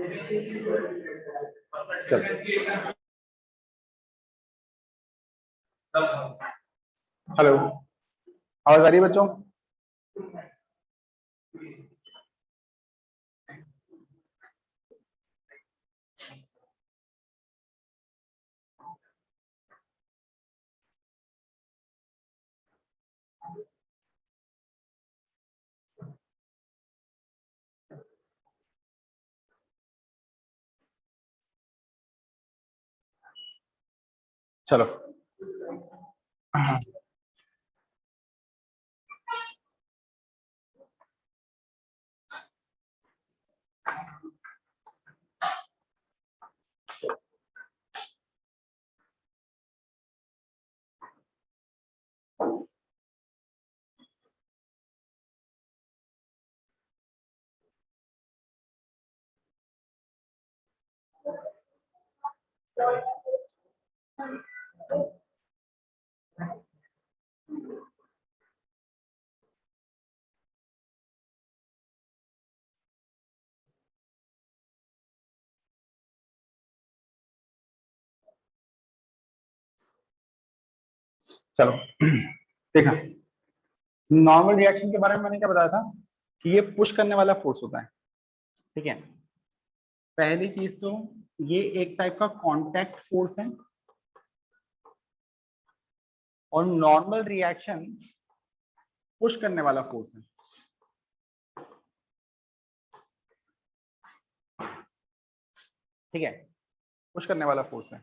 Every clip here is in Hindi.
चलो, हेलो, आवाज आ रही है बच्चों? चलो, चलो, देखा, नॉर्मल रिएक्शन के बारे में मैंने क्या बताया था कि ये पुश करने वाला फोर्स होता है। ठीक है, पहली चीज तो ये एक टाइप का कांटेक्ट फोर्स है, और नॉर्मल रिएक्शन पुश करने वाला फोर्स है। ठीक है, पुश करने वाला फोर्स है।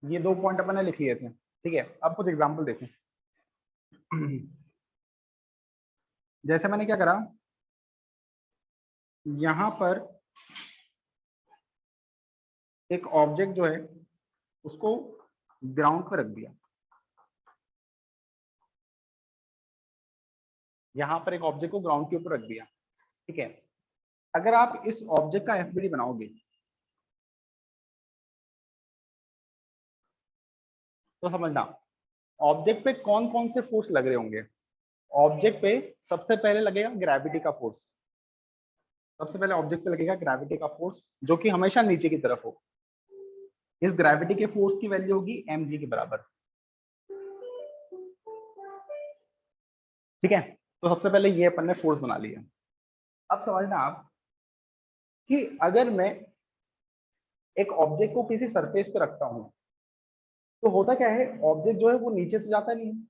ये दो पॉइंट अपन ने लिख लिए थे। ठीक है, अब कुछ एग्जांपल देखें। जैसे मैंने क्या करा, यहां पर एक ऑब्जेक्ट जो है उसको ग्राउंड पर रख दिया। यहां पर एक ऑब्जेक्ट को ग्राउंड के ऊपर रख दिया। ठीक है, अगर आप इस ऑब्जेक्ट का एफबीडी बनाओगे तो समझना, ऑब्जेक्ट पे कौन कौन से फोर्स लग रहे होंगे। ऑब्जेक्ट पे सबसे पहले लगेगा ग्रेविटी का फोर्स। सबसे पहले ऑब्जेक्ट पे लगेगा ग्रेविटी का फोर्स, जो कि हमेशा नीचे की तरफ हो। इस ग्रेविटी के फोर्स की वैल्यू होगी mg के बराबर। ठीक है, तो सबसे पहले ये अपन ने फोर्स बना लिया। अब समझना आप कि अगर मैं एक ऑब्जेक्ट को किसी सरफेस पे रखता हूं तो होता क्या है, ऑब्जेक्ट जो है वो नीचे तो जाता नहीं है।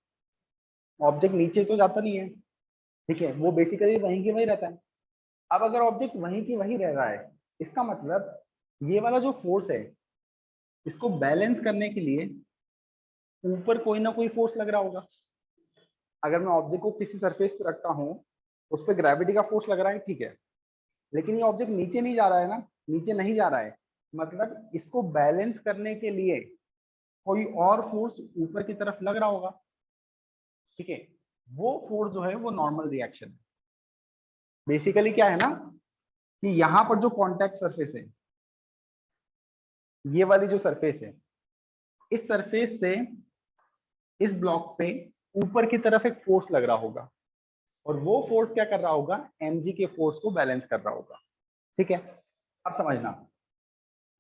ऑब्जेक्ट नीचे तो जाता नहीं है। ठीक है, वो बेसिकली वहीं की वहीं रहता है। अब अगर ऑब्जेक्ट वहीं की वहीं रह रहा है, इसका मतलब ये वाला जो फोर्स है, इसको बैलेंस करने के लिए ऊपर कोई ना कोई फोर्स लग रहा होगा। अगर मैं ऑब्जेक्ट को किसी सरफेस पे रखता हूँ, उस पर ग्रेविटी का फोर्स लग रहा है, ठीक है, लेकिन ये ऑब्जेक्ट नीचे नहीं जा रहा है ना, नीचे नहीं जा रहा है, मतलब इसको बैलेंस करने के लिए कोई और फोर्स ऊपर की तरफ लग रहा होगा। ठीक है, वो फोर्स जो है वो नॉर्मल रिएक्शन है। बेसिकली क्या है ना कि यहाँ पर जो कॉन्टैक्ट सरफेस है, ये वाली जो सरफेस है, इस सरफेस से इस ब्लॉक पे ऊपर की तरफ एक फोर्स लग रहा होगा, और वो फोर्स क्या कर रहा होगा, mg के फोर्स को बैलेंस कर रहा होगा। ठीक है, अब समझना,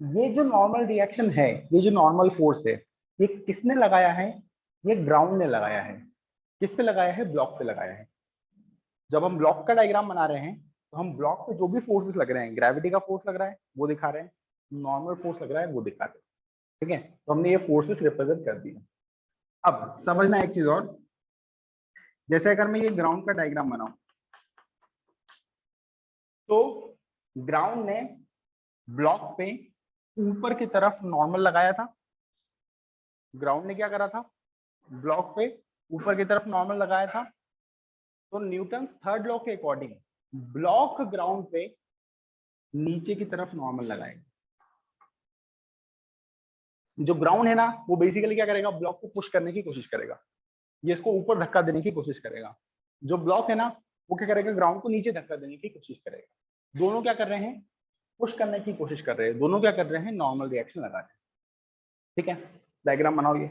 ये जो नॉर्मल रिएक्शन है, ये जो नॉर्मल फोर्स है, ये किसने लगाया है? ये ग्राउंड ने लगाया है। किस पे लगाया है? ब्लॉक पे लगाया है। जब हम ब्लॉक का डायग्राम बना रहे हैं तो हम ब्लॉक पे जो भी फोर्सेस लग रहे हैं, ग्रेविटी का फोर्स लग रहा है वो दिखा रहे हैं, नॉर्मल फोर्स लग रहा है वो दिखा रहे हैं। ठीक है, तो हमने ये फोर्सेस रिप्रेजेंट कर दिए। अब समझना एक चीज और, जैसे अगर मैं ये ग्राउंड का डायग्राम बनाऊं तो ग्राउंड ने ब्लॉक पे ऊपर की तरफ नॉर्मल लगाया था। ग्राउंड ने क्या करा था? ब्लॉक पे ऊपर की तरफ नॉर्मल लगाया था। तो न्यूटन थर्ड लॉ के अकॉर्डिंग ब्लॉक ग्राउंड पे नीचे की तरफ नॉर्मल लगाएगा। जो ग्राउंड है ना, वो बेसिकली क्या करेगा, ब्लॉक को पुश करने की कोशिश करेगा, ये इसको ऊपर धक्का देने की कोशिश करेगा। जो ब्लॉक है ना, वो क्या करेगा, ग्राउंड को नीचे धक्का देने की कोशिश करेगा। दोनों क्या कर रहे हैं? पुश करने की कोशिश कर रहे हैं। दोनों क्या कर रहे हैं? नॉर्मल रिएक्शन लगा रहे हैं। ठीक है, डायग्राम बनाओ ये।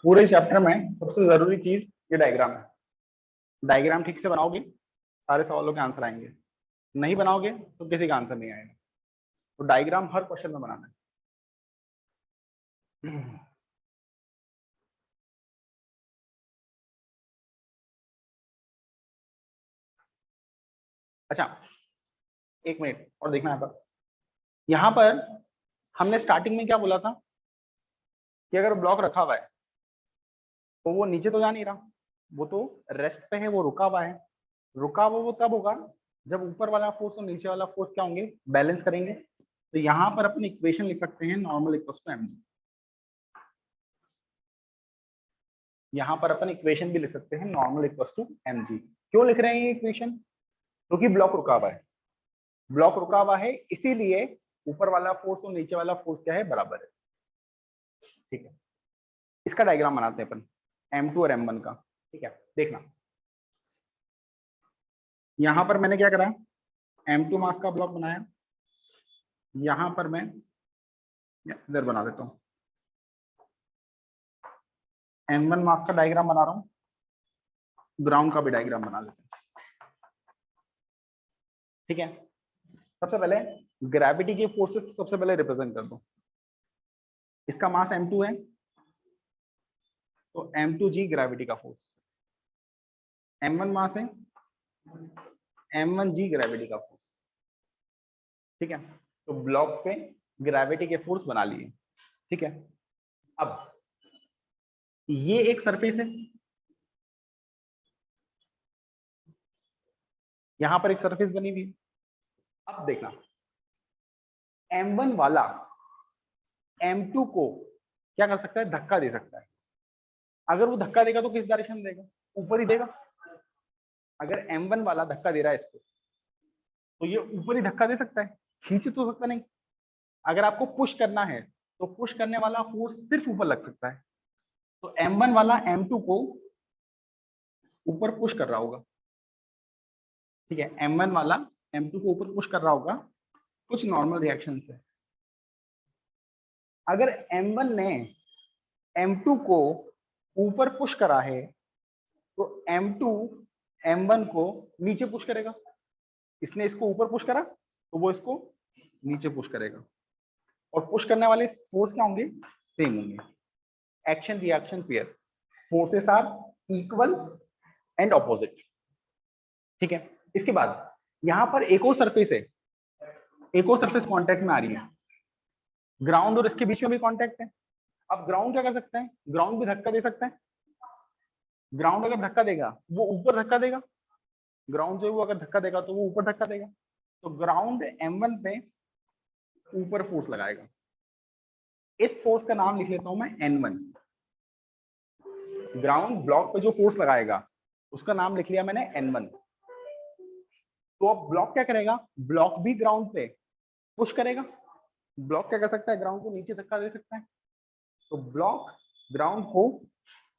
पूरे चैप्टर में सबसे जरूरी चीज ये डायग्राम है। डायग्राम ठीक से बनाओगे सारे सवालों के आंसर आएंगे, नहीं बनाओगे तो किसी का आंसर नहीं आएगा। तो डायग्राम हर क्वेश्चन में बनाना है। अच्छा, एक मिनट और देखना यहाँ पर हमने स्टार्टिंग में क्या बोला था कि अगर ब्लॉक रखा हुआ है तो वो नीचे तो जा नहीं रहा, वो तो रेस्ट पे है, वो रुका हुआ है। रुका हुआ वो तब होगा जब ऊपर वाला फोर्स और नीचे वाला फोर्स क्या होंगे, बैलेंस करेंगे। तो यहाँ पर अपनी इक्वेशन लिख सकते हैं नॉर्मल इक्वल्स टू mg। यहाँ पर अपन इक्वेशन भी लिख सकते हैं नॉर्मल इक्वल्स टू mg। क्यों लिख रहे हैं ये इक्वेशन? क्योंकि ब्लॉक रुका हुआ है। ब्लॉक रुका हुआ है इसीलिए ऊपर वाला फोर्स और नीचे वाला फोर्स क्या है, बराबर है। ठीक है, इसका डायग्राम बनाते हैं अपन m2 और m1 का। ठीक है, देखना यहां पर मैंने क्या करा, m2 मास का ब्लॉक बनाया। यहां पर मैं इधर बना देता हूं, m1 मास का डायग्राम बना रहा हूं, ग्राउंड का भी डायग्राम बना लेते हैं। ठीक है, सबसे पहले ग्रेविटी के फोर्सेस सबसे पहले रिप्रेजेंट कर दो। इसका मास m2 है तो m2g ग्रेविटी का फोर्स, m1 मास है, m1g ग्रेविटी का फोर्स। ठीक है, तो ब्लॉक पे ग्रेविटी के फोर्स बना लिए। ठीक है, अब ये एक सरफेस है, यहां पर एक सरफेस बनी हुई है। अब देखना m1 वाला m2 को क्या कर सकता है, धक्का दे सकता है। अगर वो धक्का देगा तो किस डायरेक्शन में देगा, ऊपर ही देगा। अगर m1 वाला धक्का दे रहा है इसको तो ये ऊपर ही धक्का दे सकता है, खींच तो सकता नहीं। अगर आपको पुश करना है तो पुश करने वाला फोर्स सिर्फ ऊपर लग सकता है। तो m1 वाला m2 को ऊपर पुश कर रहा होगा। ठीक है, m1 वाला m2 को ऊपर पुश कर रहा होगा कुछ नॉर्मल रिएक्शन से। अगर m1 ने m2 को ऊपर पुश करा है तो m2 m1 को नीचे पुश करेगा। इसने इसको ऊपर पुश करा तो वो इसको नीचे पुश करेगा। और पुश करने वाले फोर्स क्या होंगे, सेम होंगे। Action reaction pair, forces are equal and opposite. ठीक है, इसके बाद यहां पर एक और सरफेस है, एक और सरफेस कांटेक्ट में आ रही है। ग्राउंड और इसके बीच में भी कांटेक्ट है। अब ग्राउंड क्या कर सकता है, ग्राउंड भी धक्का दे सकता है। ग्राउंड अगर धक्का देगा वो ऊपर धक्का देगा, ग्राउंड जो है वो अगर धक्का देगा तो वो ऊपर धक्का देगा। तो ग्राउंड m1 पे ऊपर फोर्स लगाएगा। इस फोर्स का नाम लिख लेता हूं मैं n1। ग्राउंड ब्लॉक पे जो फोर्स लगाएगा उसका नाम लिख लिया मैंने n1। तो अब ब्लॉक क्या करेगा, ब्लॉक भी ग्राउंड पे पुश करेगा। ब्लॉक क्या कर सकता है, ग्राउंड को नीचे धक्का दे सकता है। तो ब्लॉक ग्राउंड को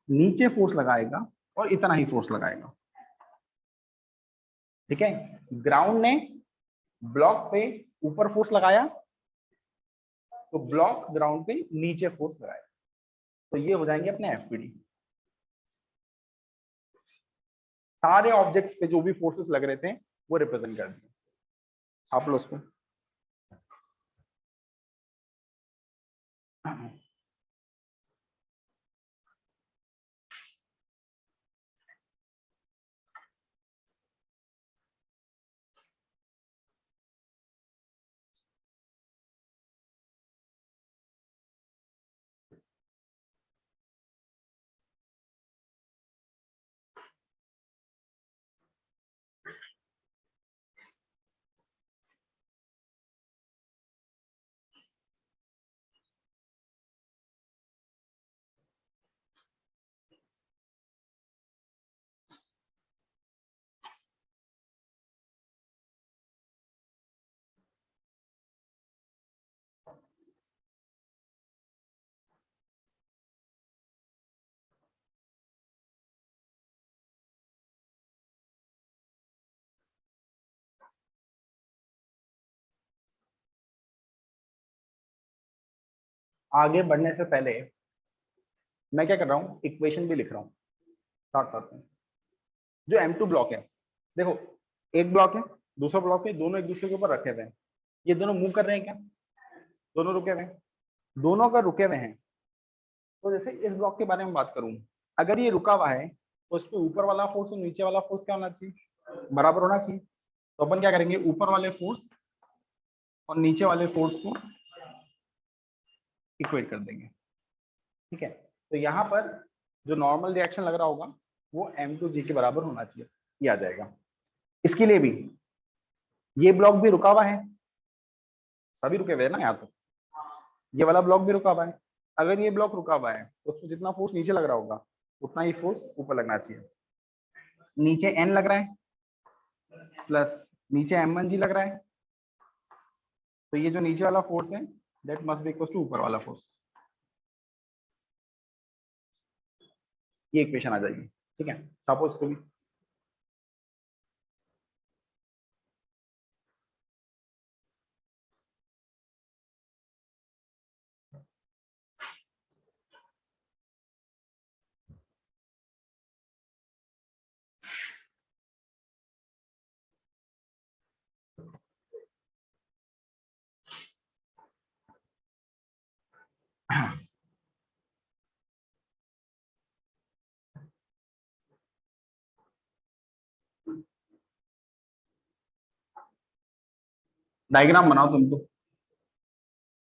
नीचे फोर्स लगाएगा और इतना ही फोर्स लगाएगा। ठीक है, ग्राउंड ने ब्लॉक पे ऊपर फोर्स लगाया तो ब्लॉक ग्राउंड पे नीचे फोर्स लगाएगा। तो ये हो जाएंगे अपने एफपीडी। सारे ऑब्जेक्ट्स पे जो भी फोर्सेस लग रहे थे वो रिप्रेजेंट कर दिए आप लोग उसको। आगे बढ़ने से पहले मैं क्या कर रहा हूँ, इक्वेशन भी लिख रहा हूँ साथ साथ में। जो M2 ब्लॉक है, देखो एक ब्लॉक है, दूसरा ब्लॉक है, दोनों एक दूसरे के ऊपर रखे हुए हैं। ये दोनों मूव कर रहे हैं क्या? दोनों रुके हुए हैं। दोनों अगर रुके हुए हैं तो जैसे इस ब्लॉक के बारे में बात करूं, अगर ये रुका हुआ है तो इस पे ऊपर वाला फोर्स और नीचे वाला फोर्स क्या होना चाहिए? बराबर होना चाहिए। तो अपन क्या करेंगे, ऊपर वाले फोर्स और नीचे वाले फोर्स को इक्वेट कर देंगे। ठीक है, तो यहाँ पर जो नॉर्मल रिएक्शन लग रहा होगा वो M2G के बराबर होना चाहिए, ये आ जाएगा। इसके लिए भी ये ब्लॉक भी रुका हुआ है, सभी रुके हुए हैं ना यहाँ तो, ये वाला ब्लॉक भी रुका हुआ है। अगर ये ब्लॉक रुका हुआ है तो उसमें जितना फोर्स नीचे लग रहा होगा उतना ही फोर्स ऊपर लगना चाहिए। नीचे N लग रहा है प्लस नीचे M1G लग रहा है, तो ये जो नीचे वाला फोर्स है that must be equal to ऊपर वाला फोर्स। ये इक्वेशन आ जाएगी। ठीक है, सपोज को भी डायग्राम बनाओ तुम तो।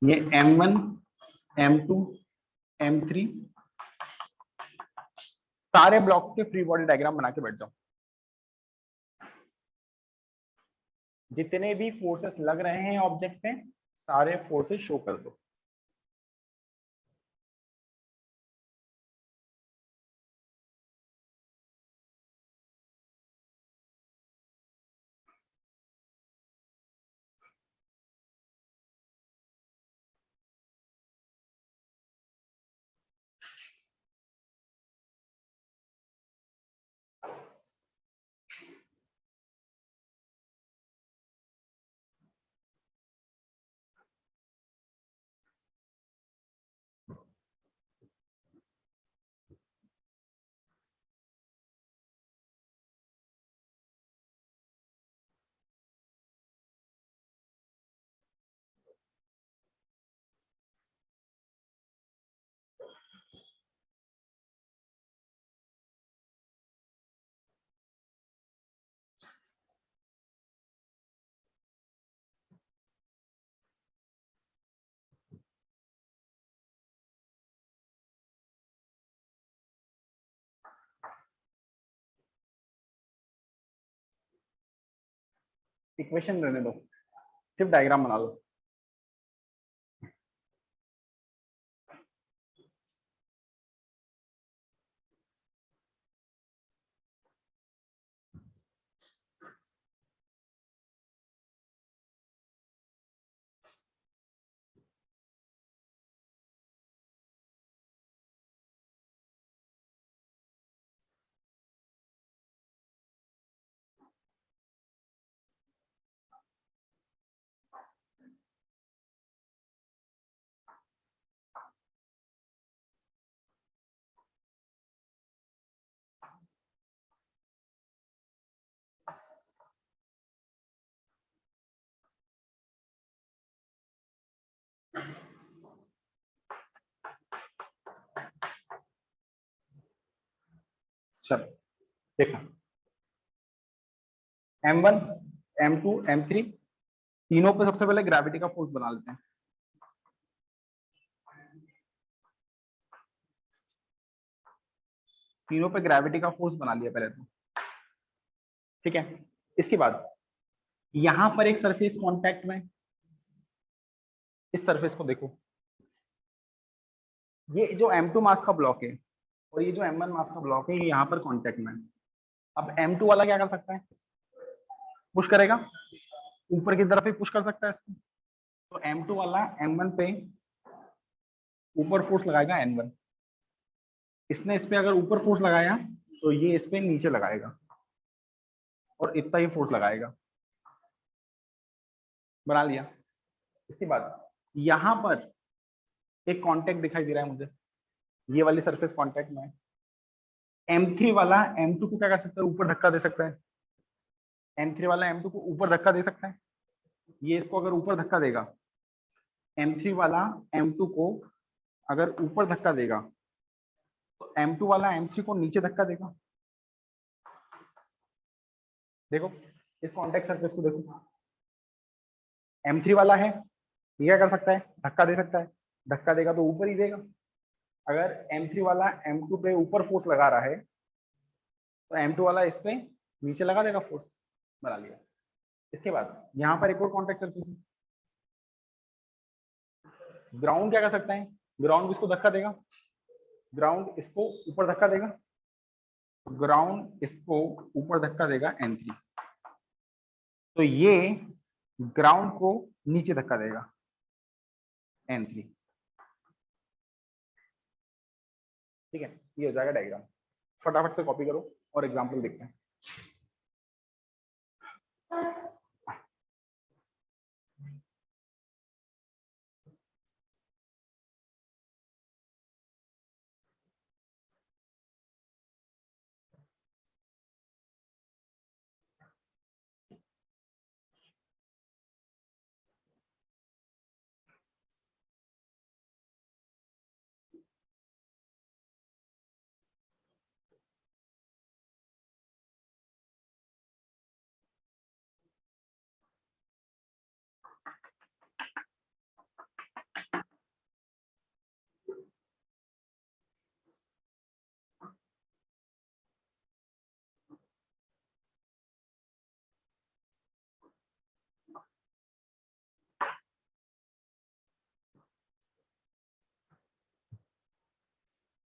ये M1 M2 M3 सारे ब्लॉक्स के फ्री बॉडी डायग्राम बना के बैठ जाओ। जितने भी फोर्सेस लग रहे हैं ऑब्जेक्ट पे सारे फोर्सेस शो कर दो। इक्वेशन रहने दो, सिर्फ डायग्राम बना लो। चलो देखो, M1 M2 M3 तीनों पे सबसे पहले ग्रेविटी का फोर्स बना लेते हैं। तीनों पे ग्रेविटी का फोर्स बना लिया पहले तो। ठीक है, इसके बाद यहां पर एक सरफेस कांटेक्ट में, इस सरफेस को देखो, ये जो M2 मास का ब्लॉक है और ये जो M1 मास का ब्लॉक है ये यहाँ पर कांटेक्ट में है। अब M2 वाला क्या कर सकता है, पुश करेगा ऊपर की तरफ ही पुश कर सकता है इसको। तो M2 वाला M1 पे ऊपर फोर्स लगाएगा N1, इसने इस पे अगर ऊपर फोर्स लगाया तो ये इस पे नीचे लगाएगा और इतना ही फोर्स लगाएगा। बना लिया। इसके बाद यहां पर एक कांटेक्ट दिखाई दे रहा है मुझे, ये वाली सरफेस कांटेक्ट में M3 वाला M2 को क्या कर सकता है, ऊपर धक्का दे सकता है। M3 वाला M2 को ऊपर धक्का दे सकता है। ये इसको अगर ऊपर धक्का देगा, M3 वाला M2 को अगर ऊपर धक्का देगा तो M2 वाला M3 को नीचे धक्का देगा। देखो इस कॉन्टेक्ट सरफेस को देखो, M3 वाला है, ये क्या कर सकता है, धक्का दे सकता है। धक्का देगा तो ऊपर ही देगा। अगर M3 वाला M2 पे ऊपर फोर्स लगा रहा है तो M2 वाला इस पे नीचे लगा देगा फोर्स, बना लिया। इसके बाद यहाँ पर एक और कॉन्टेक्ट सरफेस है। ग्राउंड क्या कर सकता है, ग्राउंड इसको धक्का देगा, ग्राउंड इसको ऊपर धक्का देगा, ग्राउंड इसको ऊपर धक्का देगा M3, तो ये ग्राउंड को नीचे धक्का देगा M3। ठीक है, ये हो जाएगा डायग्राम। फटाफट से कॉपी करो और एग्जांपल देखते हैं।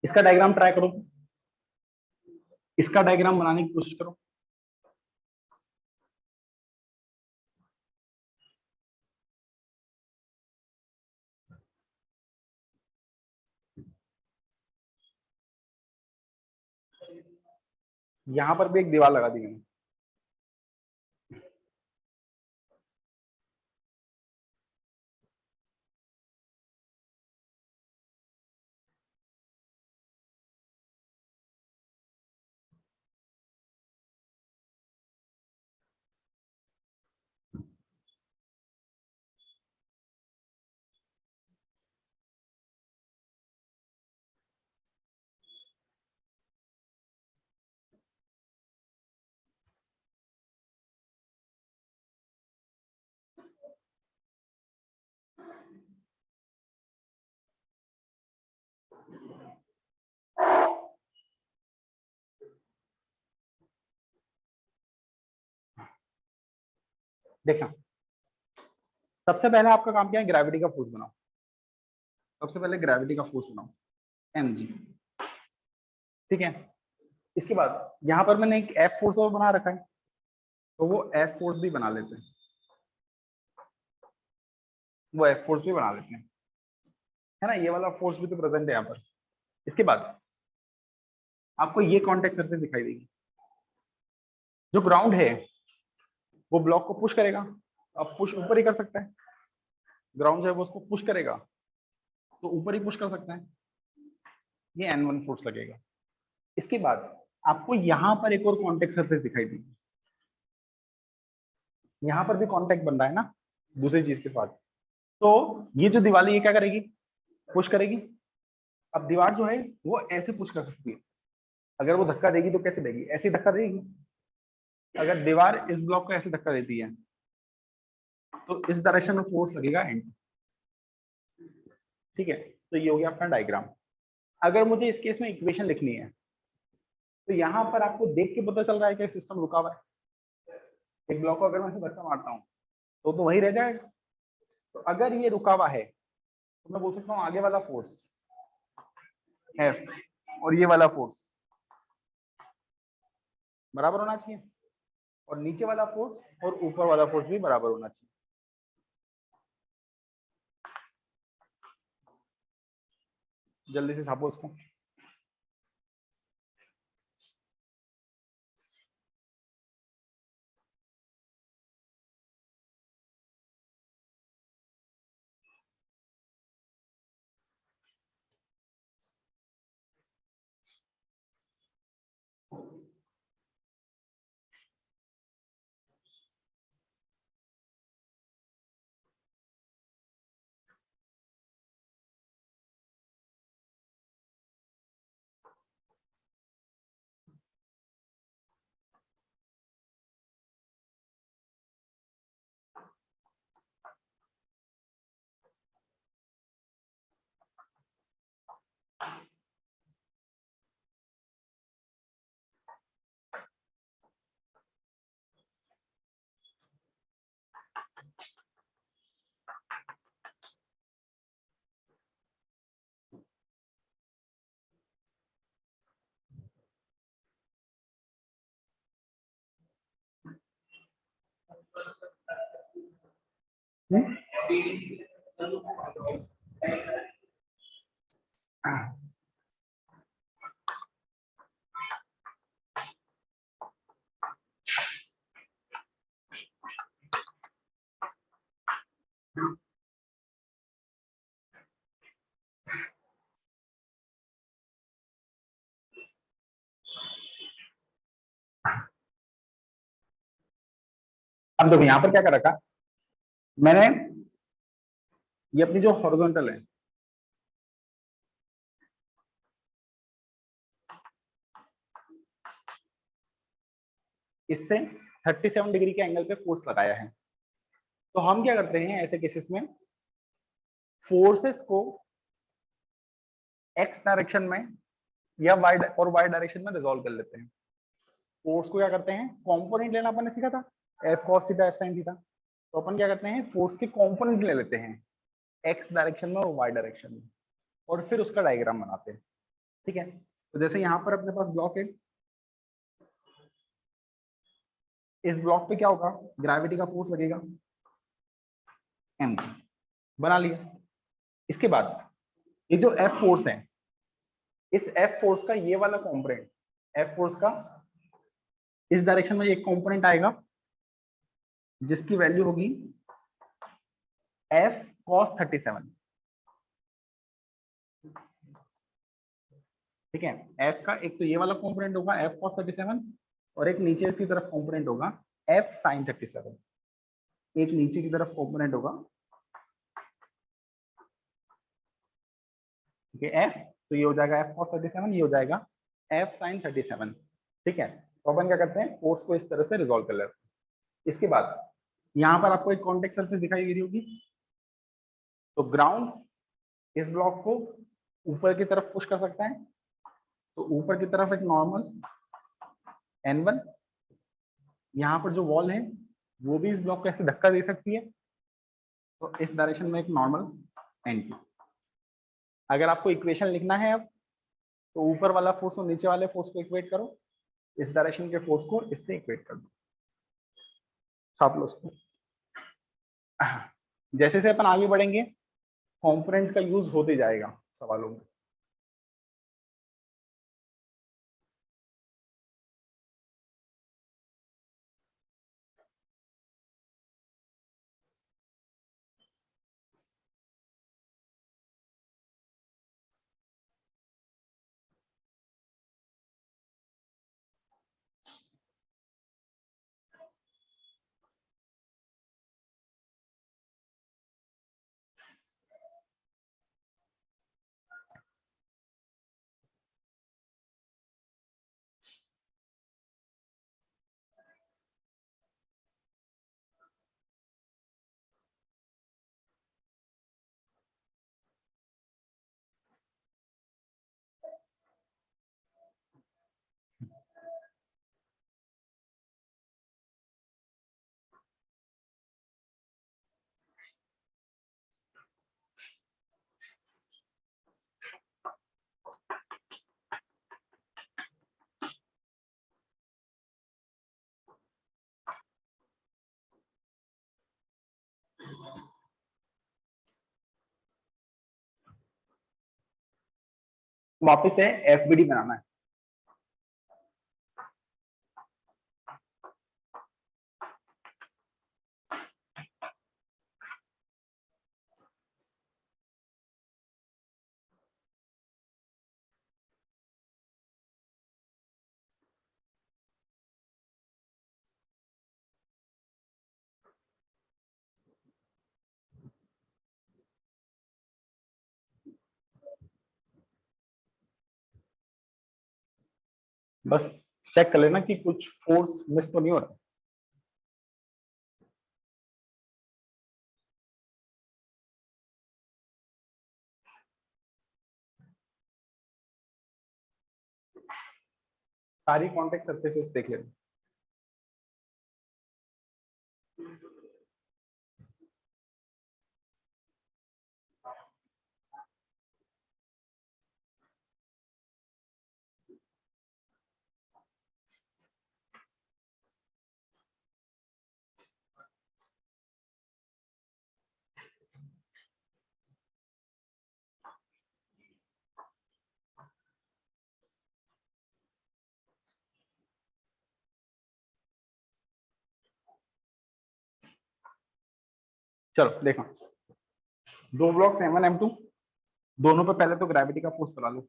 इसका डायग्राम ट्राई करो, इसका डायग्राम बनाने की कोशिश करो। यहां पर भी एक दीवार लगा दी मैंने, देखना। सबसे पहले आपका काम क्या है, ग्रेविटी का फोर्स बनाओ। सबसे पहले ग्रेविटी का फोर्स बनाओ mg। ठीक है, इसके बाद यहाँ पर मैंने एक F फोर्स और बना रखा है, तो वो F फोर्स भी बना लेते हैं, वो F फोर्स भी बना लेते हैं, है ना। ये वाला फोर्स भी तो प्रेजेंट है यहाँ पर। इसके बाद आपको ये कॉन्टेक्ट सरफेस दिखाई देगी। जो ग्राउंड है वो ब्लॉक को पुश करेगा, अब पुश ऊपर ही कर सकता है। ग्राउंड जो है वो उसको पुश करेगा तो ऊपर ही पुश कर सकता है, ये N1 फोर्स लगेगा। इसके बाद आपको यहाँ पर एक और कॉन्टेक्ट सरफेस दिखाई देगी, यहाँ पर भी कॉन्टेक्ट बन रहा है ना दूसरी चीज के साथ। तो ये जो दीवार है ये क्या करेगी, पुश करेगी। अब दीवार जो है वो ऐसे पुश कर सकती है, अगर वो धक्का देगी तो कैसे देगी, ऐसे धक्का देगी। अगर दीवार इस ब्लॉक को ऐसे धक्का देती है तो इस डायरेक्शन में फोर्स लगेगा एंड। ठीक है, तो ये हो गया अपना डायग्राम। अगर मुझे इस केस में इक्वेशन लिखनी है तो यहाँ पर आपको देख के पता चल रहा है कि सिस्टम रुका हुआ है। एक ब्लॉक को अगर मैं ऐसे धक्का मारता हूँ तो वही रह जाएगा। तो अगर ये रुका हुआ है तो मैं बोल सकता हूँ आगे वाला फोर्स F और ये वाला फोर्स बराबर होना चाहिए, और नीचे वाला फोर्स और ऊपर वाला फोर्स भी बराबर होना चाहिए। जल्दी से छापो इसको। हम्म? अब देखो यहाँ पर क्या कर रखा मैंने, ये अपनी जो हॉरिजॉन्टल है, इससे 37 डिग्री के एंगल पे फोर्स लगाया है। तो हम क्या करते हैं ऐसे केसेस में, फोर्सेस को एक्स डायरेक्शन में या वाई डायरेक्शन में रिजॉल्व कर लेते हैं। फोर्स को क्या करते हैं, कंपोनेंट लेना अपन ने सीखा था, F cos theta F sine theta. तो अपन क्या करते हैं, फोर्स के कंपोनेंट ले लेते हैं एक्स डायरेक्शन में और वाई डायरेक्शन में, और फिर उसका डायग्राम बनाते हैं। ठीक है, तो जैसे यहाँ पर अपने पास ब्लॉक है, इस ब्लॉक पे क्या होगा, ग्रेविटी का फोर्स लगेगा mg, बना लिया। इसके बाद ये जो एफ फोर्स है, इस एफ फोर्स का ये वाला कंपोनेंट, एफ फोर्स का इस डायरेक्शन में एक कंपोनेंट आएगा जिसकी वैल्यू होगी एफ कॉस 37। ठीक है, एफ का एक तो ये वाला कंपोनेंट होगा एफ कॉस 37, और एक नीचे की तरफ कंपोनेंट होगा एफ साइन 37। एक नीचे की तरफ कंपोनेंट होगा, ठीक है, एफ, तो ये हो जाएगा एफ कॉस 37, ये हो जाएगा एफ साइन 37। ठीक है, तो अपन क्या करते हैं, फोर्स को इस तरह से रिजॉल्व कर लेते हैं। इसके बाद यहाँ पर आपको एक कॉन्टेक्ट सरफेस दिखाई दे रही होगी, तो ग्राउंड इस ब्लॉक को ऊपर की तरफ पुश कर सकता है, तो ऊपर की तरफ एक नॉर्मल n1, यहाँ पर जो वॉल है वो भी इस ब्लॉक को ऐसे धक्का दे सकती है, तो इस डायरेक्शन में एक नॉर्मल n2। अगर आपको इक्वेशन लिखना है अब, तो ऊपर वाला फोर्स और नीचे वाले फोर्स को इक्वेट करो, इस डायरेक्शन के फोर्स को इससे इक्वेट कर दो, छाप लो उसको। जैसे से अपन आगे बढ़ेंगे कंपोनेंट्स का यूज होते जाएगा सवालों में। वापस से एफबीडी बनाना है। बस चेक कर लेना कि कुछ फोर्स मिस तो नहीं हो रहा। सारी कॉन्टेक्ट सरफेसेस देख लेना। चलो देखो, दो ब्लॉक्स M1 M2, दोनों पे पहले तो ग्रेविटी का फोर्स बना लो,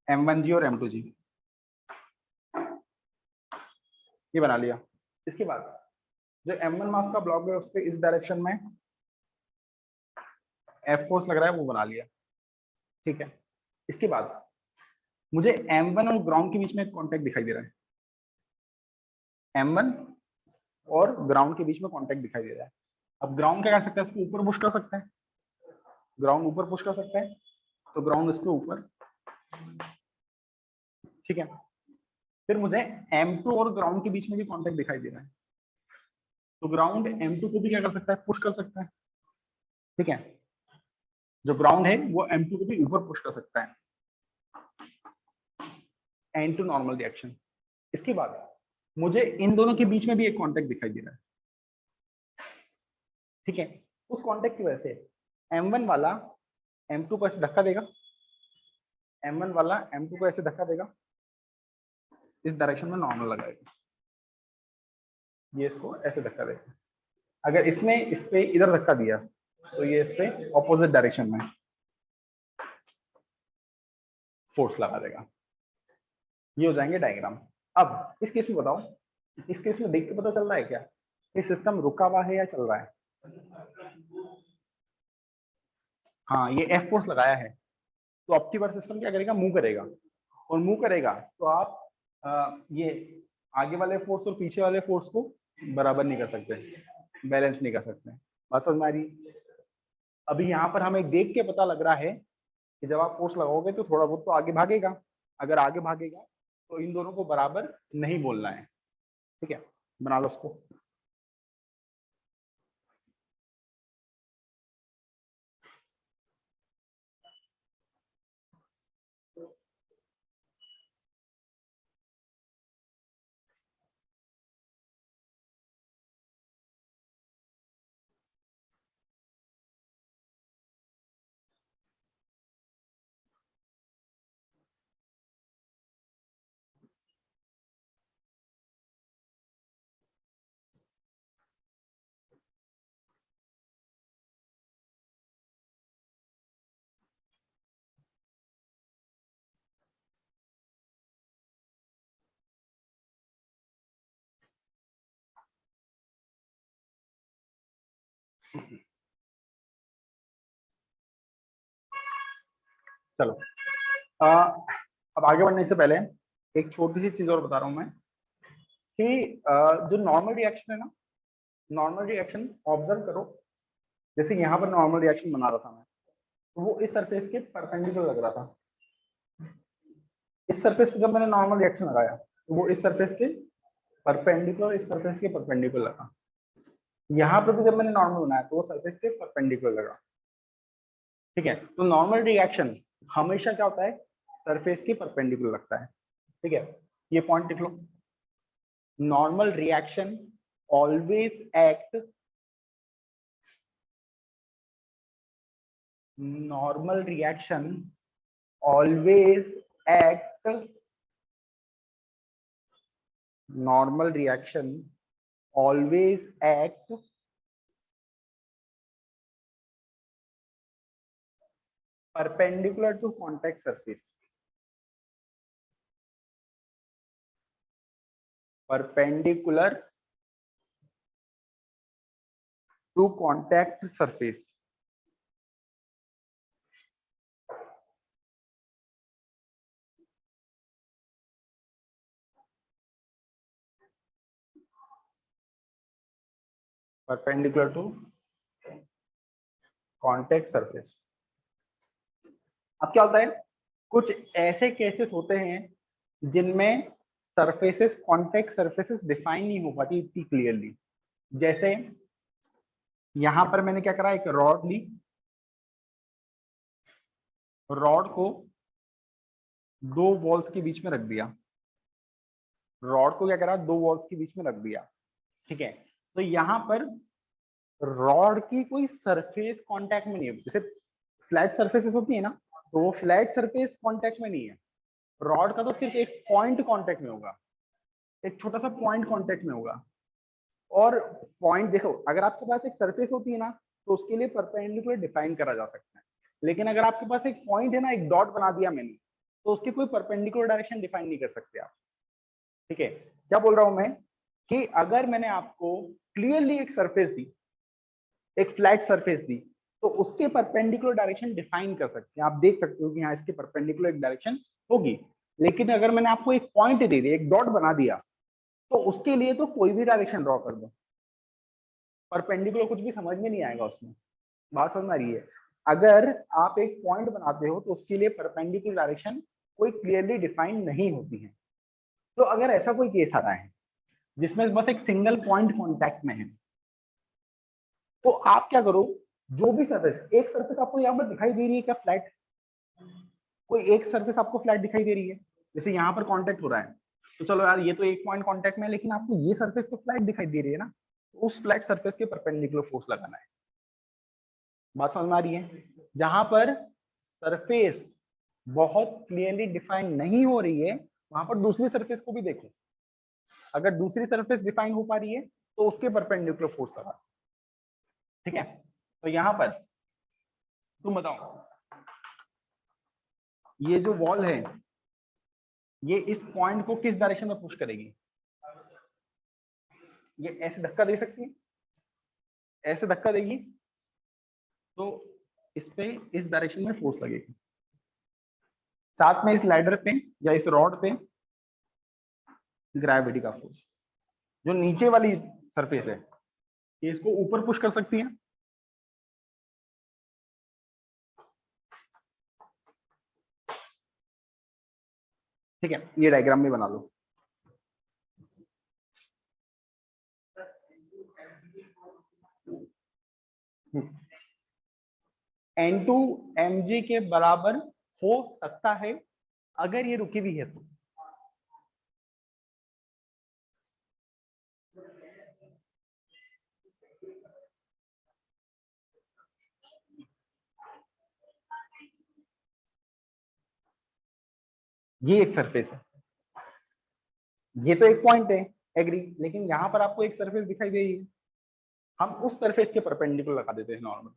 M1G और M2G, ये बना लिया। इसके बाद जो M1 मास का ब्लॉक है उस पे इस डायरेक्शन में F फोर्स लग रहा है, वो बना लिया। ठीक है, इसके बाद मुझे M1 और ग्राउंड के बीच में एक कॉन्टेक्ट दिखाई दे रहा है, M1 और ग्राउंड के बीच में कॉन्टेक्ट दिखाई दे रहा है। अब ग्राउंड क्या कर सकता है, इसको ऊपर पुश कर सकता है, ग्राउंड ऊपर पुश कर सकता है, तो ग्राउंड इसके ऊपर। ठीक है, फिर मुझे M2 और ग्राउंड के बीच में भी कॉन्टेक्ट दिखाई दे रहा है, तो ग्राउंड M2 को भी क्या कर सकता है, पुश कर सकता है। ठीक है, जो ग्राउंड है वो M2 को भी ऊपर पुश कर सकता है, एंड टू नॉर्मल रिएक्शन। इसके बाद मुझे इन दोनों के बीच में भी एक कॉन्टेक्ट दिखाई दे रहा है। ठीक है, उस कॉन्टेक्ट की वजह से M1 वाला M2 को ऐसे धक्का देगा, M1 वाला M2 को ऐसे धक्का देगा, इस डायरेक्शन में नॉर्मल लगाएगा, ये इसको ऐसे धक्का देगा। अगर इसने इस पे इधर धक्का दिया तो ये इस पे ऑपोजिट डायरेक्शन में फोर्स लगा देगा। ये हो जाएंगे डायग्राम। अब इस केस में बताओ, इस केस में देख के पता चल रहा है क्या ये सिस्टम रुका हुआ है या चल रहा है? हाँ, ये F फोर्स लगाया है, तो आपकी बार सिस्टम क्या करेगा, मूव करेगा, और मूव करेगा तो आप ये आगे वाले फोर्स और पीछे वाले फोर्स को बराबर नहीं कर सकते, बैलेंस नहीं कर सकते। बात समझ में आ रही? अभी यहाँ पर हमें देख के पता लग रहा है कि जब आप फोर्स लगाओगे तो थोड़ा बहुत तो आगे भागेगा, अगर आगे भागेगा तो इन दोनों को बराबर नहीं बोलना है। ठीक है, बना लो उसको। चलो, अब आगे बढ़ने से पहले एक छोटी सी चीज और बता रहा हूं मैं कि जो नॉर्मल रिएक्शन है ना, नॉर्मल रिएक्शन ऑब्जर्व करो। जैसे यहाँ पर नॉर्मल रिएक्शन बना रहा था मैं, तो वो इस सरफेस के परपेंडिकुलर लग रहा था। इस सरफेस पे जब मैंने नॉर्मल रिएक्शन लगाया तो वो इस सरफेस के परपेंडिकुलर, इस सरफेस के परपेंडिकुलर लगा। यहाँ पर भी जब मैंने नॉर्मल बनाया तो वो सरफेस के परपेंडिकुलर लगा। ठीक है, तो नॉर्मल रिएक्शन हमेशा क्या होता है, सरफेस के परपेंडिकुलर लगता है। ठीक है, ये पॉइंट लिख लो। Normal reaction always act, normal reaction always act, normal reaction always act perpendicular to contact surface, perpendicular to contact surface। Perpendicular to contact surface. अब क्या होता है, कुछ ऐसे केसेस होते हैं जिनमें सरफेसेस, कांटेक्ट सरफेसेस डिफाइन नहीं हो पाती इतनी क्लियरली। जैसे यहां पर मैंने क्या करा, एक रॉड ली, रॉड को दो वॉल्स के बीच में रख दिया, रॉड को क्या करा, दो वॉल्स के बीच में रख दिया। ठीक है, तो यहाँ पर रॉड की कोई सरफेस कांटेक्ट में नहीं है। जैसे फ्लैट सरफेसेस होती है ना, तो वो फ्लैट सरफेस कांटेक्ट में नहीं है। रॉड का तो सिर्फ एक पॉइंट कांटेक्ट में होगा, एक छोटा सा पॉइंट कांटेक्ट में होगा। और पॉइंट देखो, अगर आपके पास एक सरफेस होती है ना तो उसके लिए परपेंडिकुलर डिफाइन करा जा सकता है, लेकिन अगर आपके पास एक पॉइंट है ना, एक डॉट बना दिया मैंने, तो उसकी कोई परपेंडिकुलर डायरेक्शन डिफाइन नहीं कर सकते आप। ठीक है, क्या बोल रहा हूं मैं कि अगर मैंने आपको क्लियरली एक सरफेस दी, एक फ्लैट सरफेस दी, तो उसके परपेंडिकुलर डायरेक्शन डिफाइन कर सकते हैं। आप देख सकते हो कि हाँ इसके परपेंडिकुलर एक डायरेक्शन होगी। लेकिन अगर मैंने आपको एक पॉइंट दे दिया, एक डॉट बना दिया, तो उसके लिए तो कोई भी डायरेक्शन ड्रॉ कर दो, परपेंडिकुलर कुछ भी समझ में नहीं आएगा उसमें। बात समझ में आ रही है? अगर आप एक पॉइंट बनाते हो तो उसके लिए परपेंडिकुलर डायरेक्शन कोई क्लियरली डिफाइन नहीं होती है। तो अगर ऐसा कोई केस आ रहा है जिसमें बस एक सिंगल पॉइंट कॉन्टैक्ट में है, तो आप क्या करो, जो भी सरफेस, एक सरफेस आपको यहाँ पर दिखाई दे रही है क्या फ्लैट? कोई एक सरफेस आपको फ्लैट दिखाई दे रही है, जैसे यहाँ पर कांटेक्ट हो रहा है, तो चलो यार ये तो एक पॉइंट कांटेक्ट में है, लेकिन आपको ये सरफेस तो फ्लैट दिखाई दे रही है ना, उस फ्लैट सरफेस के परपेंडिकुलर फोर्स लगाना है। बात समझ में आ रही है? जहां पर सरफेस बहुत क्लियरली डिफाइन नहीं हो रही है, वहां पर दूसरी सरफेस को भी देखो, अगर दूसरी सरफेस डिफाइन हो पा रही है तो उसके परपेंडिकुलर फोर्स लगा। ठीक है, तो यहां पर तुम बताओ, ये जो वॉल है ये इस पॉइंट को किस डायरेक्शन में पुश करेगी? ये ऐसे धक्का दे सकती है, ऐसे धक्का देगी, तो इस पे इस डायरेक्शन में फोर्स लगेगी। साथ में इस लैडर पे या इस रॉड पे ग्रेविटी का फोर्स। जो नीचे वाली सरफेस है ये इसको ऊपर पुश कर सकती है। ठीक है, ये डायग्राम भी बना लो। N2 mg के बराबर हो सकता है अगर ये रुकी भी है तो। ये एक सरफेस है, ये तो एक पॉइंट है, एग्री, लेकिन यहां पर आपको एक सरफेस दिखाई दे रही है, हम उस सरफेस के परपेंडिकुलर लगा देते हैं नॉर्मल।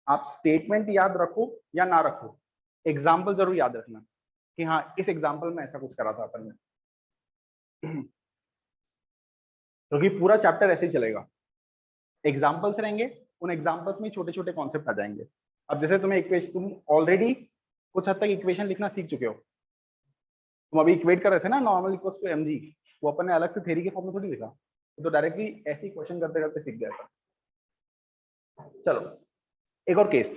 आप स्टेटमेंट याद रखो या ना रखो, एग्जाम्पल जरूर याद रखना कि हाँ इस एग्जाम्पल में ऐसा कुछ करा था अपन ने, क्योंकि पूरा चैप्टर ऐसे ही चलेगा, एग्जाम्पल्स रहेंगे, उन एग्जाम्पल्स में छोटे छोटे कॉन्सेप्ट आ जाएंगे। अब जैसे तुम्हें इक्वेशन, तुम ऑलरेडी कुछ हद तक इक्वेशन लिखना सीख चुके हो, तुम अभी इक्वेट कर रहे थे ना नॉर्मल इक्वल्स टू mg, वो अपन ने अलग से थ्योरी के फॉर्म में थोड़ी लिखा, तो डायरेक्टली ऐसे ही क्वेश्चन करते करते सीख गया था। चलो एक और केस,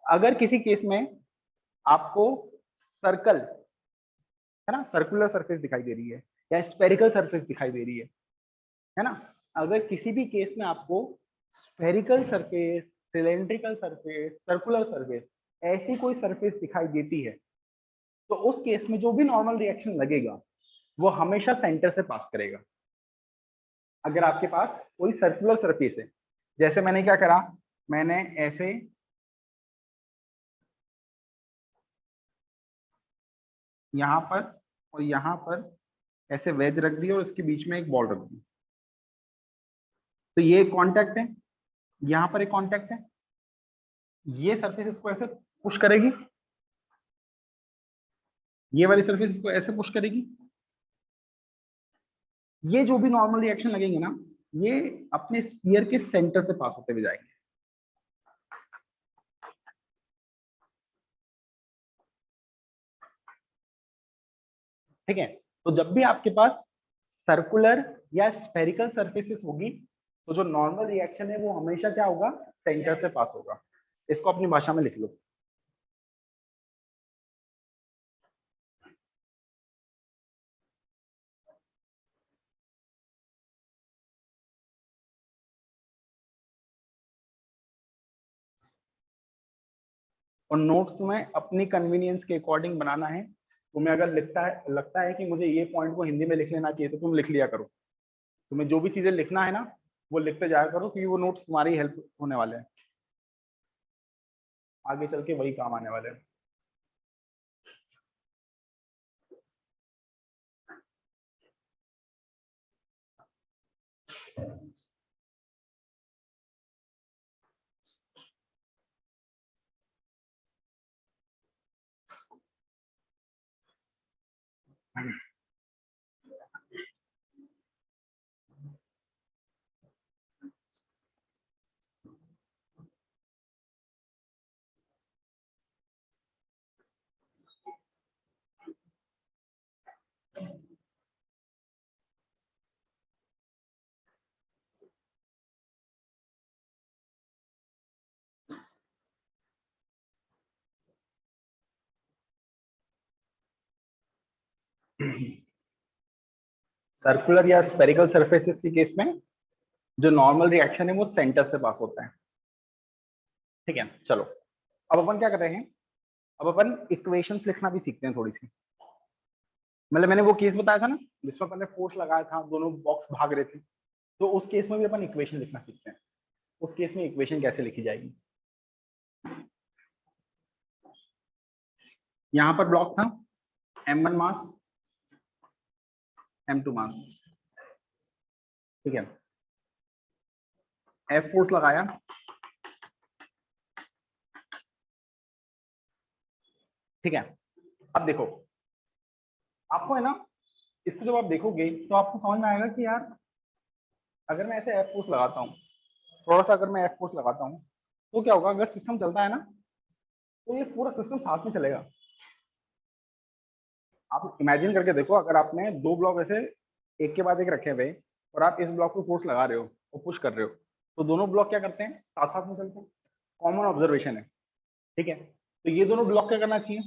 अगर किसी केस में आपको सर्कल है ना, सर्कुलर सरफेस दिखाई दे रही है या स्फेरिकल सरफेस दिखाई दे रही है ना, अगर किसी भी केस में आपको spherical surface, cylindrical surface, circular surface, ऐसी कोई सरफेस दिखाई देती है, तो उस केस में जो भी नॉर्मल रिएक्शन लगेगा वो हमेशा सेंटर से पास करेगा। अगर आपके पास कोई सर्कुलर सरफेस है, जैसे मैंने क्या करा, मैंने ऐसे यहाँ पर और यहाँ पर ऐसे वेज रख दी और उसके बीच में एक बॉल रख दी, तो ये कांटेक्ट है, यहाँ पर एक कांटेक्ट है, ये सरफेस इसको ऐसे पुश करेगी, ये वाली सरफेस इसको ऐसे पुश करेगी, ये जो भी नॉर्मल रिएक्शन लगेंगे ना ये अपने स्फीयर के सेंटर से पास होते हुए जाएंगे। ठीक है, तो जब भी आपके पास सर्कुलर या स्फेरिकल सरफेसेस होगी तो जो नॉर्मल रिएक्शन है वो हमेशा क्या होगा, सेंटर से पास होगा। इसको अपनी भाषा में लिख लो। और नोट्स तुम्हें अपनी कन्वीनियंस के अकॉर्डिंग बनाना है। तुम्हें अगर लगता है कि मुझे ये पॉइंट को हिंदी में लिख लेना चाहिए तो तुम लिख लिया करो। तुम्हें जो भी चीजें लिखना है ना वो लिखते जाया करो, क्योंकि वो नोट्स तुम्हारी हेल्प होने वाले हैं। आगे चल के वही काम आने वाले हैं। सर्कुलर या स्पेरिकल सरफेसेस के केस में जो नॉर्मल रिएक्शन है वो सेंटर से पास होता है। ठीक है, चलो अब अपन क्या कर रहे हैं, अब अपन इक्वेशंस लिखना भी सीखते हैं थोड़ी सी। मतलब मैंने वो केस बताया था ना जिसमें अपन ने फोर्स लगाया था, दोनों बॉक्स भाग रहे थे, तो उस केस में भी अपन इक्वेशन लिखना सीखते हैं। उस केस में इक्वेशन कैसे लिखी जाएगी। यहां पर ब्लॉक था m1 मास m2 मास, ठीक है, F फोर्स लगाया, ठीक है। अब देखो आपको है ना, इसको जब आप देखोगे तो आपको समझ में आएगा कि यार अगर मैं ऐसे F फोर्स लगाता हूँ, थोड़ा सा अगर मैं F फोर्स लगाता हूँ तो क्या होगा, अगर सिस्टम चलता है ना तो ये पूरा सिस्टम साथ में चलेगा। आप इमेजिन करके देखो, अगर आपने दो ब्लॉक ऐसे एक के बाद एक रखे हुए और आप इस ब्लॉक को फोर्स लगा रहे हो और पुश कर रहे हो, तो दोनों ब्लॉक क्या करते हैं, साथ साथ में चलते हैं। कॉमन ऑब्जर्वेशन है, ठीक है। तो ये दोनों ब्लॉक क्या करना चाहिए,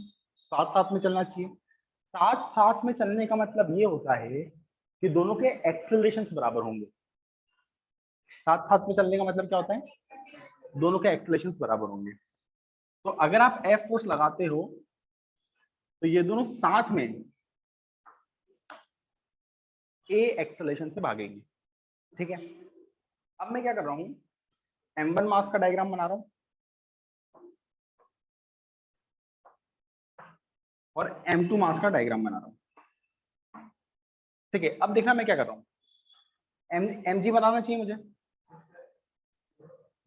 साथ साथ में चलना चाहिए। साथ साथ में चलने का मतलब ये होता है कि दोनों के एक्सेलरेशन बराबर होंगे। साथ साथ में चलने का मतलब क्या होता है, दोनों के एक्सेलरेशन बराबर होंगे। तो अगर आप एफ फोर्स लगाते हो तो ये दोनों साथ में ए एक्सेलरेशन से भागेंगे, ठीक है। अब मैं क्या कर रहा हूं, m1 मास का डायग्राम बना रहा हूं और m2 मास का डायग्राम बना रहा हूं, ठीक है। अब देखना मैं क्या कर रहा हूं, mg बनाना चाहिए मुझे,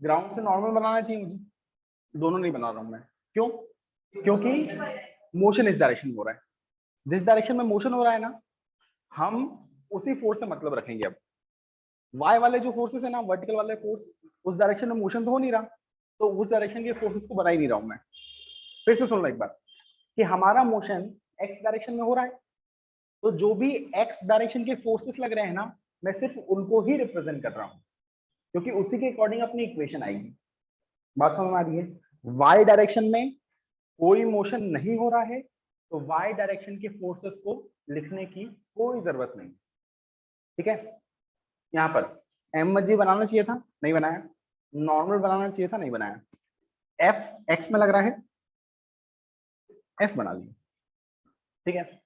ग्राउंड से नॉर्मल बनाना चाहिए मुझे, दोनों नहीं बना रहा हूं मैं। क्यों, क्योंकि मोशन इस डायरेक्शन में हो रहा है, जिस डायरेक्शन में मोशन हो रहा है ना, हम उसी फोर्स से मतलब रखेंगे। अब y वाले जो फोर्सेस है ना, वर्टिकल वाले फोर्स, उस डायरेक्शन में मोशन तो हो नहीं रहा, तो उस डायरेक्शन के फोर्सेस को बना ही नहीं रहा हूं मैं। फिर से सुन लो एक बार कि हमारा मोशन x डायरेक्शन में हो रहा है, तो जो भी x डायरेक्शन के फोर्सेस लग रहे हैं ना, मैं सिर्फ उनको ही रिप्रेजेंट कर रहा हूं, क्योंकि उसी के अकॉर्डिंग अपनी इक्वेशन आएगी। बात समझ में आ रही है। y डायरेक्शन में कोई मोशन नहीं हो रहा है, तो y डायरेक्शन के फोर्सेस को लिखने की कोई जरूरत नहीं, ठीक है। यहाँ पर mg बनाना चाहिए था, नहीं बनाया। नॉर्मल बनाना चाहिए था, नहीं बनाया। f x में लग रहा है, f बना लिया, ठीक है।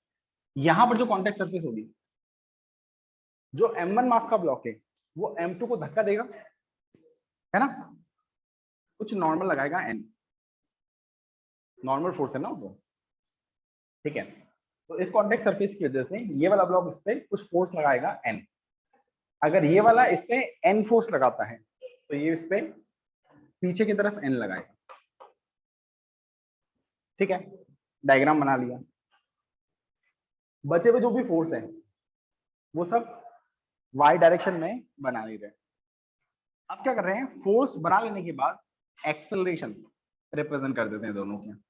यहां पर जो कॉन्टेक्ट सरफेस होगी, जो m1 मास का ब्लॉक है वो m2 को धक्का देगा, है ना, कुछ नॉर्मल लगाएगा n, नॉर्मल फोर्स है ना वो, ठीक है। तो इस कॉन्टेक्ट सरफेस की वजह से ये वाला ब्लॉक इस पे कुछ फोर्स लगाएगा n। अगर ये वाला इस पे n फोर्स लगाता है तो ये इस पे पीछे की तरफ n लगाएगा, ठीक है। डायग्राम बना लिया। बचे हुए जो भी फोर्स है वो सब y डायरेक्शन में बना नहीं रहे। अब क्या कर रहे हैं, फोर्स बना लेने के बाद एक्सेलरेशन रिप्रेजेंट कर देते हैं दोनों के।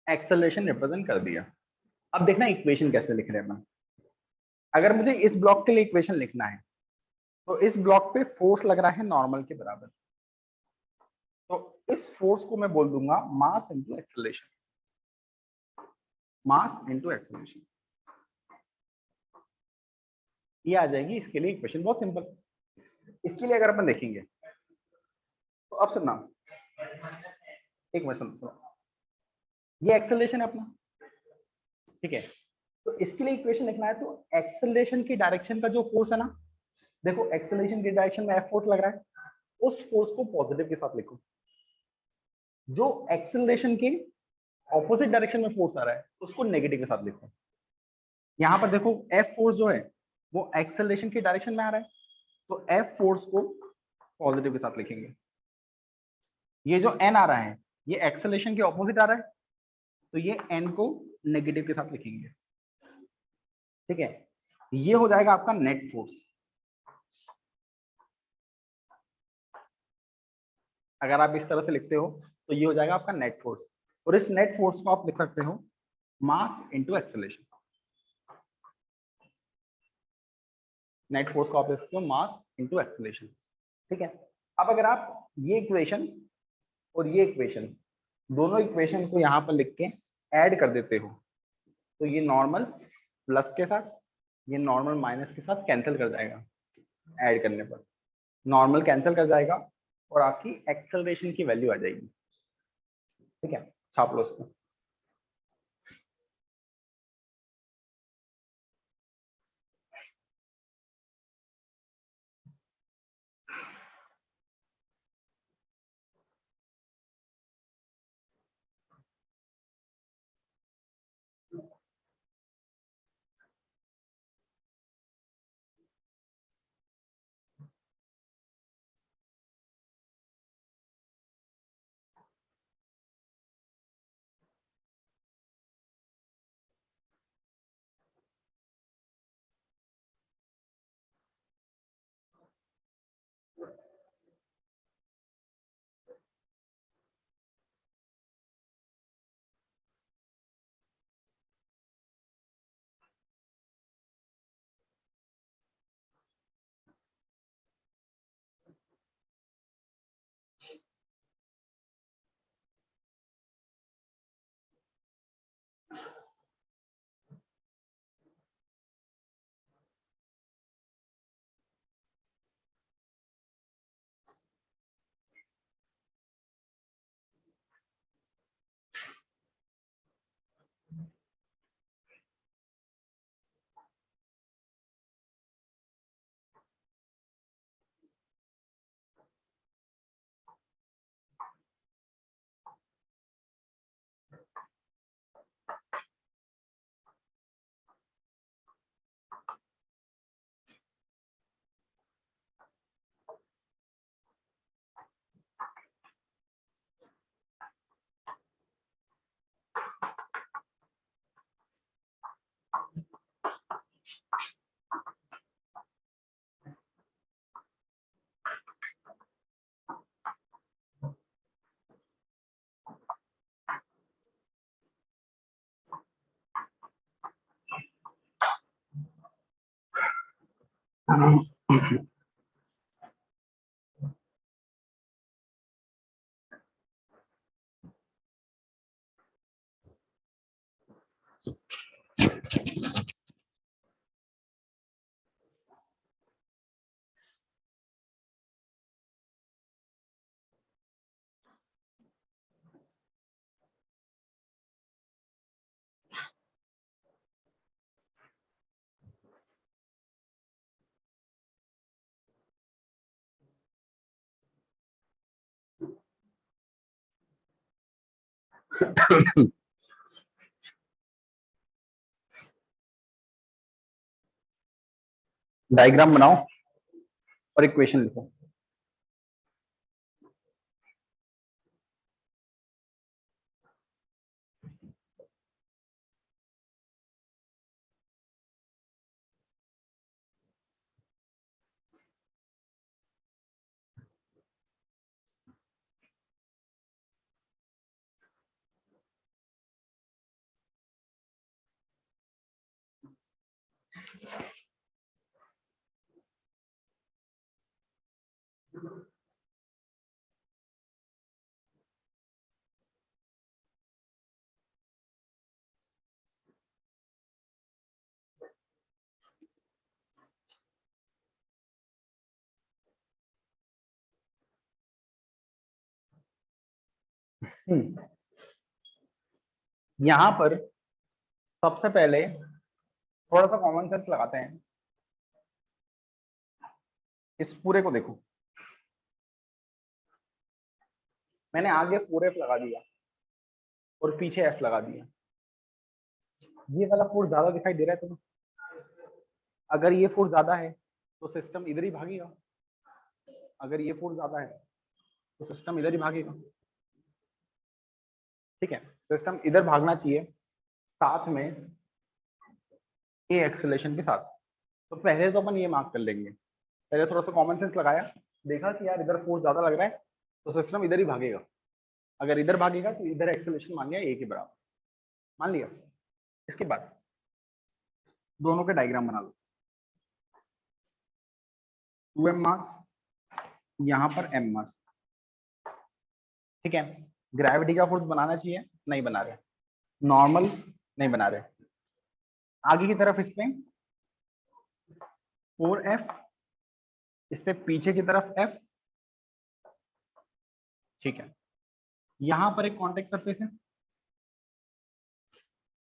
एक्सेलरेशन रिप्रेजेंट कर दिया। अब देखना इक्वेशन कैसे लिख रहे हैं अपन। अगर मुझे इस ब्लॉक के लिए इक्वेशन लिखना है तो इस ब्लॉक पे फोर्स लग रहा है नॉर्मल के बराबर, तो इस फोर्स को मैं बोल दूंगा mass into acceleration, mass into acceleration, ये आ जाएगी इसके लिए इक्वेशन। बहुत सिंपल। इसके लिए अगर अपन देखेंगे तो अब सुनना, एक मिनट सुनो, ये एक्सेलरेशन है अपना, ठीक है। तो इसके लिए इक्वेशन लिखना है तो एक्सेलरेशन की डायरेक्शन का जो फोर्स है ना, देखो एक्सेलरेशन की डायरेक्शन में एफ फोर्स लग रहा है, उस फोर्स को पॉजिटिव के साथ लिखो। जो एक्सेलरेशन के ऑपोजिट डायरेक्शन में फोर्स आ रहा है उसको नेगेटिव के साथ लिखो। यहाँ पर देखो एफ फोर्स जो है वो एक्सेलरेशन की डायरेक्शन में आ रहा है, तो एफ फोर्स को पॉजिटिव के साथ लिखेंगे। ये जो एन आ रहा है ये एक्सेलरेशन के ऑपोजिट आ रहा है, तो ये एन को नेगेटिव के साथ लिखेंगे। ठीक है, ये हो जाएगा आपका नेट फोर्स। अगर आप इस तरह से लिखते हो तो ये हो जाएगा आपका नेट फोर्स, और इस नेट फोर्स को आप लिख सकते हो mass into acceleration. Net force को आप लिख सकते हो मास इनटू एक्सेलरेशन। ठीक है, अब अगर आप ये इक्वेशन और ये इक्वेशन दोनों इक्वेशन को यहाँ पर लिख के ऐड कर देते हो तो ये नॉर्मल प्लस के साथ ये नॉर्मल माइनस के साथ कैंसिल कर जाएगा। ऐड करने पर नॉर्मल कैंसिल कर जाएगा और आपकी एक्सेलरेशन की वैल्यू आ जाएगी। ठीक है, छाप लो इसको। डायग्राम बनाओ और इक्वेशन लिखो। यहां पर सबसे पहले थोड़ा सा कॉमन सेंस लगाते हैं। इस पूरे को देखो, मैंने आगे 4F लगा दिया और पीछे F लगा दिया, ये वाला फोर्स ज्यादा दिखाई दे रहा है तुम्हें? अगर ये फोर्स ज्यादा है तो सिस्टम इधर ही भागेगा, अगर ये फोर्स ज्यादा है तो सिस्टम इधर ही भागेगा। ठीक है, सिस्टम इधर भागना चाहिए साथ में ये एक्सेलरेशन के साथ। तो पहले तो अपन ये मार्क कर लेंगे, पहले थोड़ा सा कॉमन सेंस लगाया, देखा कि यार इधर फोर्स ज्यादा लग रहा है तो सिस्टम इधर ही भागेगा, अगर इधर भागेगा तो इधर एक्सेलरेशन मान लिया ए के बराबर, मान लिया। इसके बाद दोनों के डायग्राम बना लो। 2m मास, यहाँ पर m मास। ठीक है, ग्रेविटी का फोर्स बनाना चाहिए, नहीं बना रहे, नॉर्मल नहीं बना रहे। आगे की तरफ इस पे 4F, इस पे पीछे की तरफ F। ठीक है, यहां पर एक कॉन्टेक्ट सरफेस है,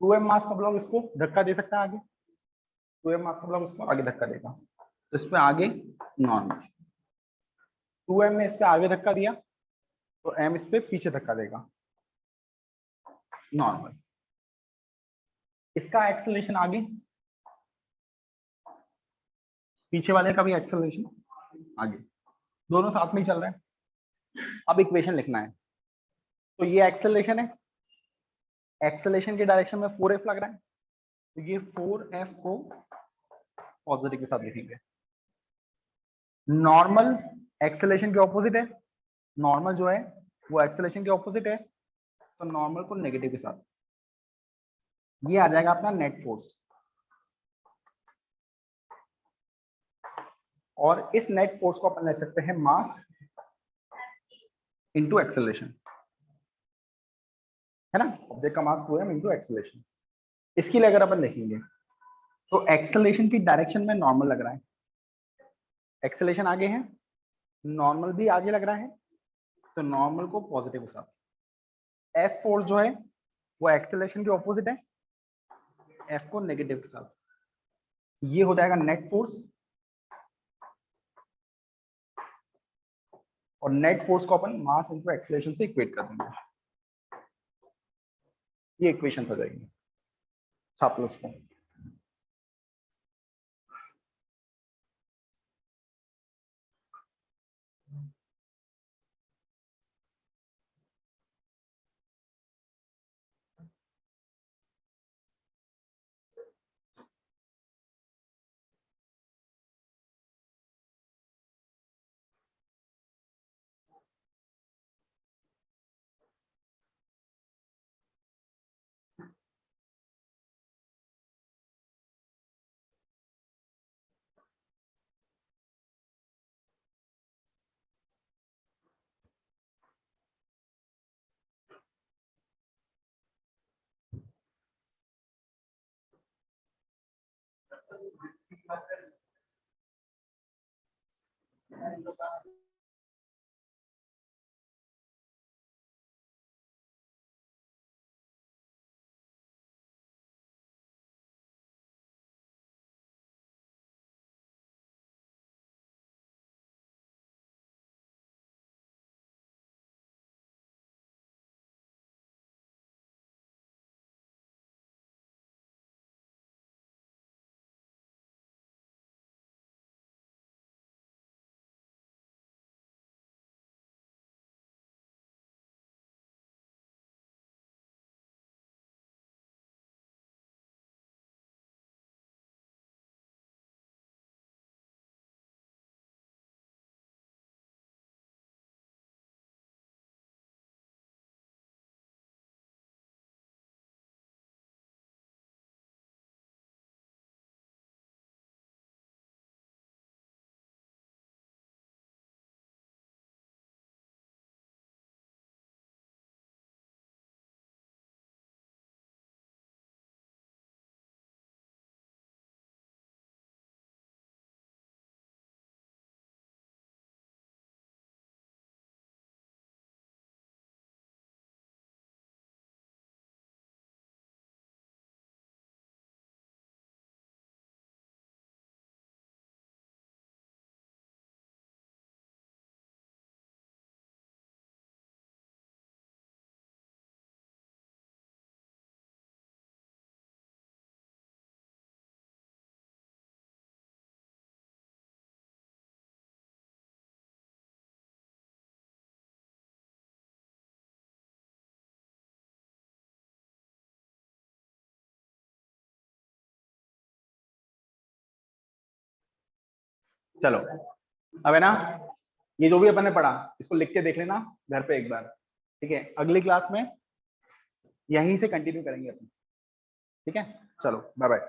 2m मास का ब्लॉक इसको धक्का दे सकता है आगे, 2m मास का ब्लॉक इसको आगे धक्का देगा, तो इस पे आगे नॉर्मल, 2m ने इस पे आगे धक्का दिया तो m इस पे पीछे धक्का देगा, नॉर्मल। इसका एक्सेलरेशन आगे, पीछे वाले का भी एक्सेलरेशन आगे, दोनों साथ में ही चल रहे हैं। अब इक्वेशन लिखना है, तो ये एक्सेलरेशन है, एक्सेलरेशन के डायरेक्शन में 4F लग रहा है, तो ये 4F को पॉजिटिव के साथ लिखेंगे। नॉर्मल एक्सेलरेशन के ऑपोजिट है, नॉर्मल जो है वो एक्सेलरेशन के ऑपोजिट है, तो नॉर्मल को नेगेटिव के साथ, ये आ जाएगा अपना नेट फोर्स। और इस नेट फोर्स को अपन ले सकते हैं मास इनटू एक्सेलरेशन, है ना, ऑब्जेक्ट का मास 2m इनटू एक्सेलरेशन। इसके लिए अगर अपन देखेंगे तो एक्सेलरेशन की डायरेक्शन में नॉर्मल लग रहा है, एक्सेलरेशन आगे है, नॉर्मल भी आगे लग रहा है, तो नॉर्मल को पॉजिटिव के साथ, एफ फोर्स जो है वो एक्सेलरेशन के ऑपोजिट है, एफ को नेगेटिव के साथ, ये हो जाएगा नेट फोर्स। और नेट फोर्स को अपन मास इनटू एक्सेलरेशन से इक्वेट कर देंगे, ये इक्वेशन हो जाएगी, छाप लो उसको। चलो अब है ना, ये जो भी अपन ने पढ़ा इसको लिख के देख लेना घर पे एक बार, ठीक है। अगली क्लास में यहीं से कंटिन्यू करेंगे अपन, ठीक है। चलो बाय बाय।